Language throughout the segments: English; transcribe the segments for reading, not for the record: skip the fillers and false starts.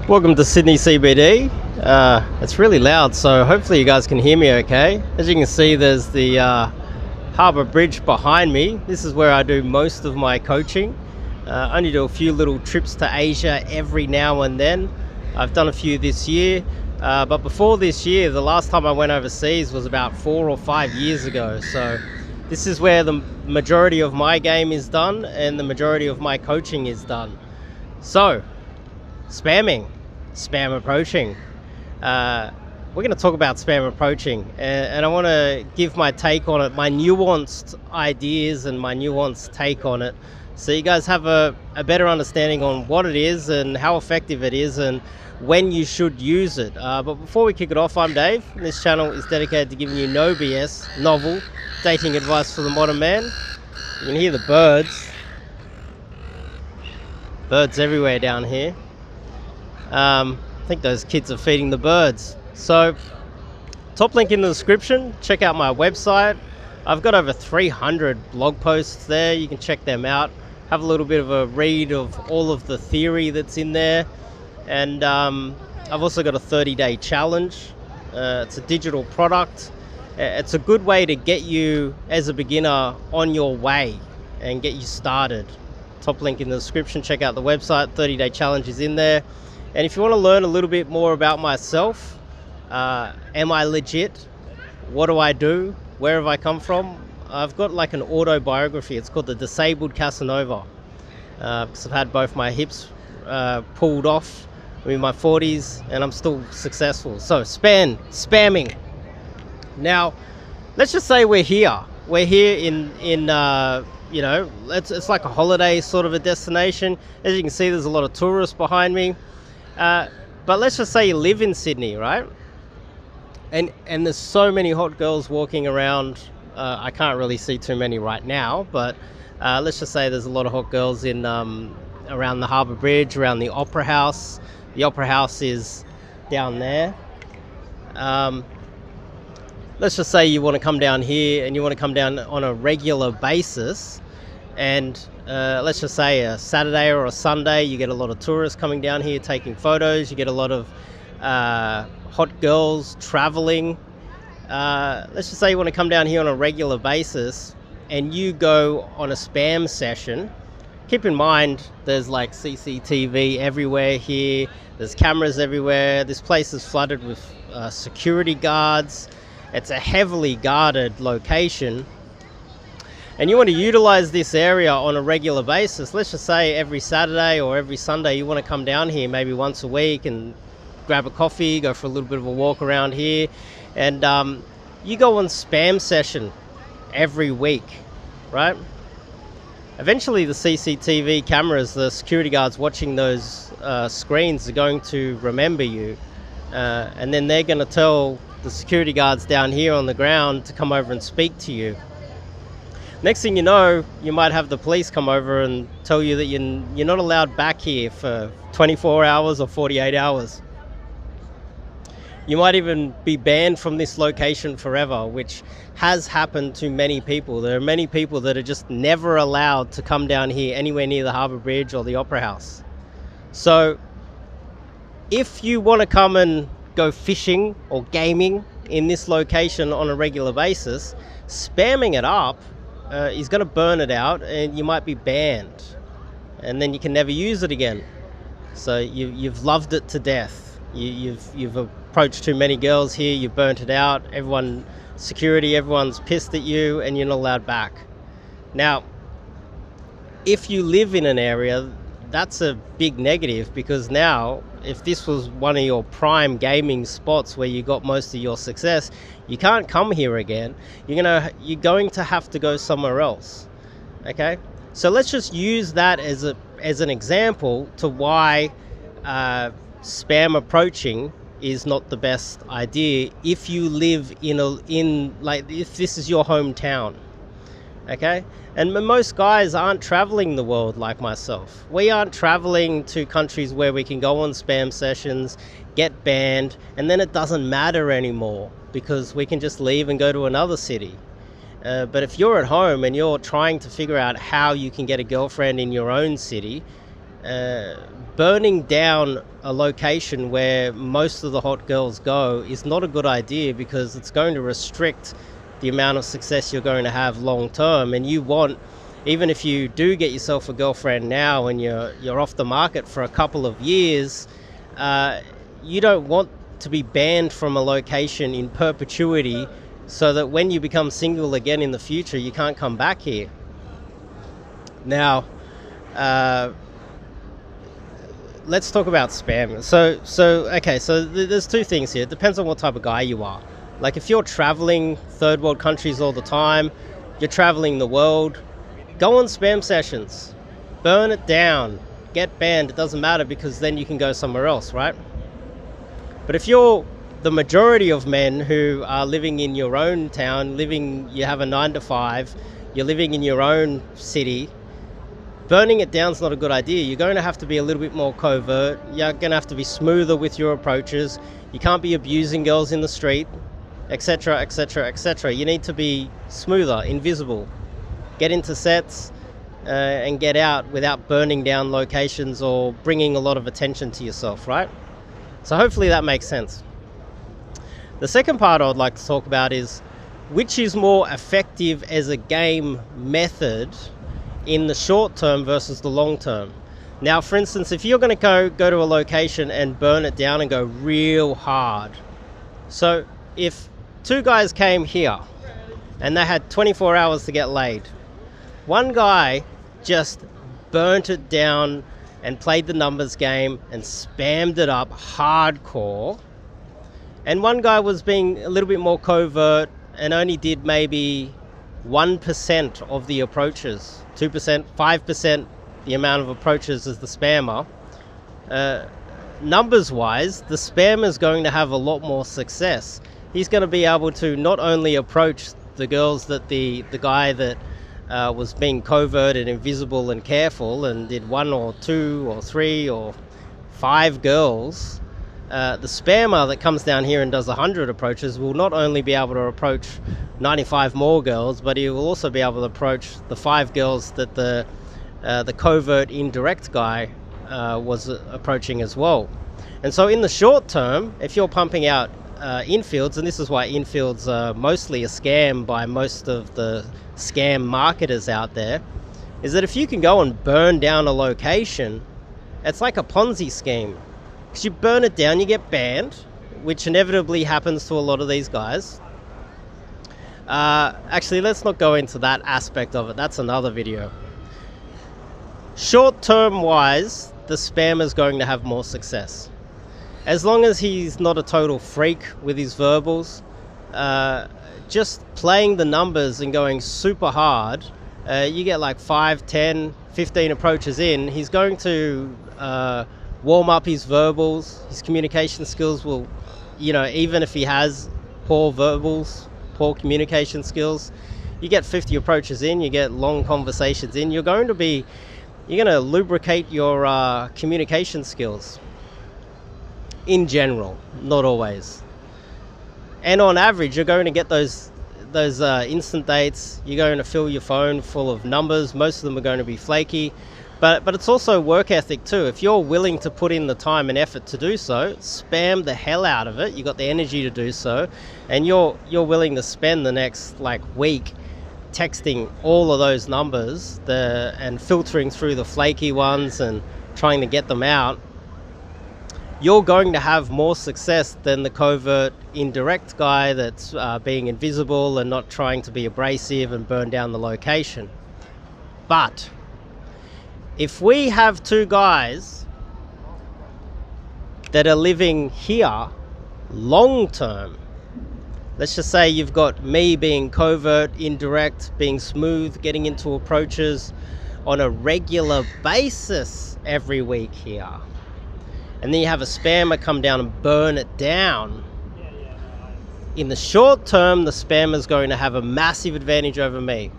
Welcome to Sydney CBD. It's really loud, so hopefully you guys can hear me okay. As you can see, there's the Harbour Bridge behind me. This is where I do most of my coaching. I only do a few little trips to Asia every now and then. I've done a few this year, but before this year, the last time I went overseas was about 4 or 5 years ago. So this is where the majority of my game is done and the majority of my coaching is done. So, spam approaching. We're going to talk about spam approaching, and I want to give my take on it, my nuanced ideas and my nuanced take on it, so you guys have a better understanding on what it is and how effective it is and when you should use it. But before we kick it off, I'm Dave, and this channel is dedicated to giving you no BS, novel, dating advice for the modern man. You can hear the birds. Birds everywhere down here. I think those kids are feeding the birds. So, top link in the description. Check out my website. I've got over 300 blog posts there. You can check them out. Have a little bit of a read of all of the theory that's in there. And I've also got a 30-day challenge. It's a digital product. It's a good way to get you as a beginner on your way and get you started. Top link in the description. Check out the website. 30-day challenge is in there. And if you want to learn a little bit more about myself, am I legit? What do I do? Where have I come from? I've got like an autobiography. It's called The Disabled Casanova. Because I've had both my hips pulled off. I'm in my 40s and I'm still successful. So spamming. Now, let's just say we're here. We're here in it's like a holiday sort of a destination. As you can see, there's a lot of tourists behind me. But let's just say you live in Sydney, right? And there's so many hot girls walking around. I can't really see too many right now, but let's just say there's a lot of hot girls in around the Harbour Bridge, around the Opera House. The Opera House is down there. Let's just say you want to come down here and you want to come down on a regular basis. And let's just say a Saturday or a Sunday, you get a lot of tourists coming down here taking photos. You get a lot of hot girls traveling. Let's just say you want to come down here on a regular basis and you go on a spam session. Keep in mind, there's like CCTV everywhere here. There's cameras everywhere. This place is flooded with security guards. It's a heavily guarded location. And you want to utilize this area on a regular basis. Let's just say every Saturday or every Sunday you want to come down here maybe once a week and grab a coffee, go for a little bit of a walk around here. And you go on spam session every week, right? Eventually the CCTV cameras, the security guards watching those screens are going to remember you. And then they're going to tell the security guards down here on the ground to come over and speak to you. Next thing you know, you might have the police come over and tell you that you're not allowed back here for 24 hours or 48 hours. You might even be banned from this location forever, which has happened to many people. There are many people that are just never allowed to come down here anywhere near the Harbour Bridge or the Opera House. So if you want to come and go fishing or gaming in this location on a regular basis, spamming it up is going to burn it out and you might be banned. And then you can never use it again. So you've loved it to death. You've approached too many girls here, you've burnt it out, everyone's pissed at you and you're not allowed back. Now, if you live in an area, that's a big negative, because now if this was one of your prime gaming spots where you got most of your success, you can't come here again. You're going to have to go somewhere else. Okay, so let's just use that as an example to why spam approaching is not the best idea if you live if this is your hometown. Okay, and most guys aren't traveling the world like myself. We aren't traveling to countries where we can go on spam sessions, get banned, and then it doesn't matter anymore because we can just leave and go to another city. But if you're at home and you're trying to figure out how you can get a girlfriend in your own city, burning down a location where most of the hot girls go is not a good idea, because it's going to restrict the amount of success you're going to have long term. And you want, even if you do get yourself a girlfriend now and you're off the market for a couple of years, you don't want to be banned from a location in perpetuity, so that when you become single again in the future, you can't come back here. Now, let's talk about spam. So there's two things here. It depends on what type of guy you are. Like, if you're traveling third world countries all the time, you're traveling the world, go on spam sessions, burn it down, get banned. It doesn't matter, because then you can go somewhere else, right? But if you're the majority of men who are living in your own town, you have a 9 to 5, you're living in your own city, burning it down is not a good idea. You're going to have to be a little bit more covert. You're going to have to be smoother with your approaches. You can't be abusing girls in the street, etc., etc., etc. You need to be smoother, invisible. Get into sets and get out without burning down locations or bringing a lot of attention to yourself, right? So hopefully that makes sense. The second part I would like to talk about is which is more effective as a game method in the short term versus the long term. Now, for instance, if you're going to go to a location and burn it down and go real hard. So if two guys came here and they had 24 hours to get laid, one guy just burnt it down and played the numbers game and spammed it up hardcore, and one guy was being a little bit more covert and only did maybe 1% of the approaches, 2%, 5% the amount of approaches as the spammer. Numbers wise, the spammer is going to have a lot more success. He's going to be able to not only approach the girls that the guy that was being covert and invisible and careful and did 1 or 2 or 3 or 5 girls. The spammer that comes down here and does 100 approaches will not only be able to approach 95 more girls, but he will also be able to approach the 5 girls that the covert indirect guy was approaching as well. And so in the short term, if you're pumping out infields, and this is why infields are mostly a scam by most of the scam marketers out there, is that if you can go and burn down a location, it's like a Ponzi scheme. Because you burn it down, you get banned, which inevitably happens to a lot of these guys. Actually, let's not go into that aspect of it. That's another video. Short term wise, the spammer is going to have more success. As long as he's not a total freak with his verbals, just playing the numbers and going super hard, you get like 5, 10, 15 approaches in, he's going to warm up his verbals. His communication skills will, even if he has poor verbals, poor communication skills, you get 50 approaches in, you get long conversations in, you're going to lubricate your communication skills. In general, not always. And on average, you're going to get those instant dates. You're going to fill your phone full of numbers. Most of them are going to be flaky. But it's also work ethic too. If you're willing to put in the time and effort to do so, spam the hell out of it. You got the energy to do so, and you're willing to spend the next week texting all of those numbers and filtering through the flaky ones and trying to get them out, you're going to have more success than the covert indirect guy that's being invisible and not trying to be abrasive and burn down the location. But if we have two guys that are living here long term, let's just say you've got me being covert, indirect, being smooth, getting into approaches on a regular basis every week here, and then you have a spammer come down and burn it down. In the short term, the spammer is going to have a massive advantage over me.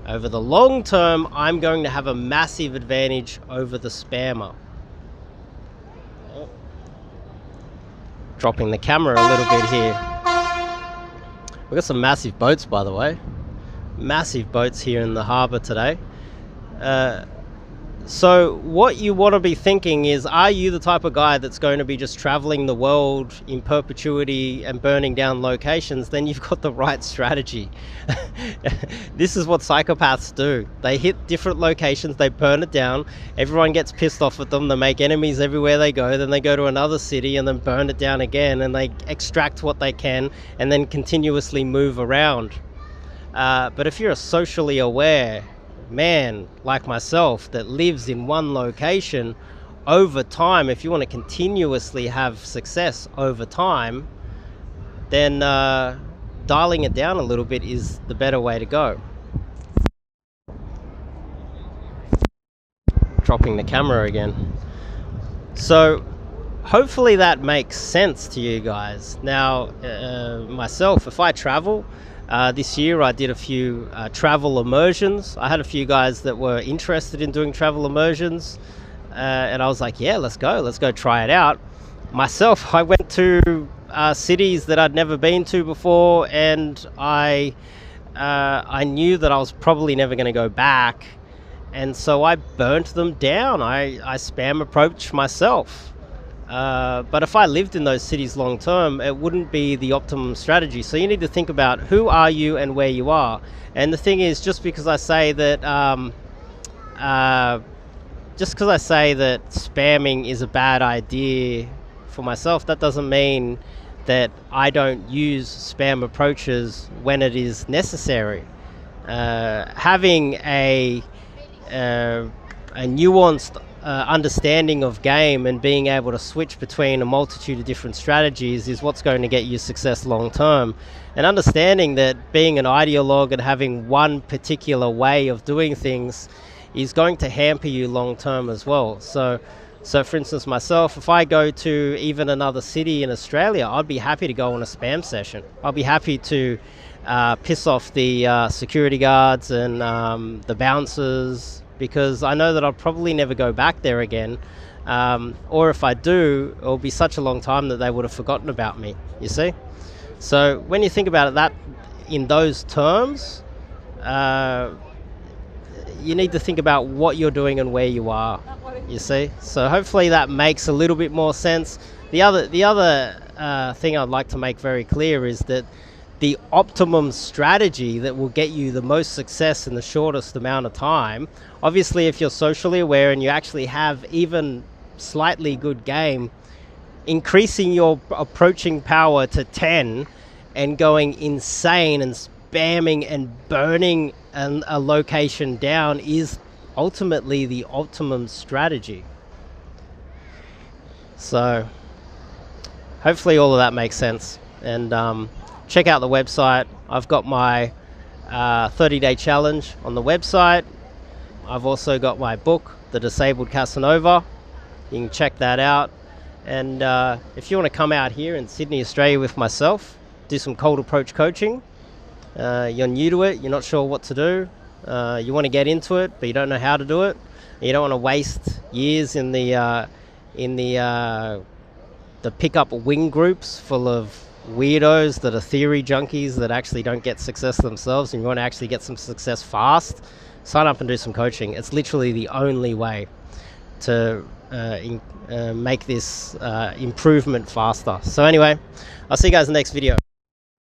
Over the long term, I'm going to have a massive advantage over the spammer. Dropping the camera a little bit here. We've got some massive boats, by the way. Massive boats here in the harbour today. So what you want to be thinking is, are you the type of guy that's going to be just traveling the world in perpetuity and burning down locations? Then you've got the right strategy. This is what psychopaths do. They hit different locations, they burn it down, everyone gets pissed off at them, they make enemies everywhere they go, then they go to another city and then burn it down again, and they extract what they can and then continuously move around. But if you're a socially aware man like myself that lives in one location, over time, if you want to continuously have success over time, then dialing it down a little bit is the better way to go. Dropping the camera again. So hopefully that makes sense to you guys. Now, myself, if I travel, this year I did a few travel immersions. I had a few guys that were interested in doing travel immersions, and I was like, yeah, let's go try it out. Myself, I went to cities that I'd never been to before, and I knew that I was probably never going to go back, and so I burnt them down. I spam approached myself. But if I lived in those cities long term, it wouldn't be the optimum strategy. So you need to think about who are you and where you are. And the thing is, just because I say that spamming is a bad idea for myself, that doesn't mean that I don't use spam approaches when it is necessary. Having a nuanced understanding of game and being able to switch between a multitude of different strategies is what's going to get you success long term. And understanding that being an ideologue and having one particular way of doing things is going to hamper you long term as well. So for instance, myself, if I go to even another city in Australia, I'd be happy to go on a spam session. I'll be happy to piss off the security guards and the bouncers, because I know that I'll probably never go back there again, or if I do, it'll be such a long time that they would have forgotten about me, you see? So when you think about it that in those terms, you need to think about what you're doing and where you are, you see? So hopefully that makes a little bit more sense. The other thing I'd like to make very clear is that the optimum strategy that will get you the most success in the shortest amount of time, obviously if you're socially aware and you actually have even slightly good game, increasing your approaching power to 10 and going insane and spamming and burning a location down is ultimately the optimum strategy. So hopefully all of that makes sense. And check out the website. I've got my 30-day challenge on the website. I've also got my book, The Disabled Casanova. You can check that out. And if you want to come out here in Sydney, Australia with myself, do some cold approach coaching, you're new to it, you're not sure what to do, you want to get into it, but you don't know how to do it, you don't want to waste years in the pick-up wing groups full of weirdos that are theory junkies that actually don't get success themselves, and you want to actually get some success fast, sign up and do some coaching. It's literally the only way to make this improvement faster. So anyway, I'll see you guys in the next video.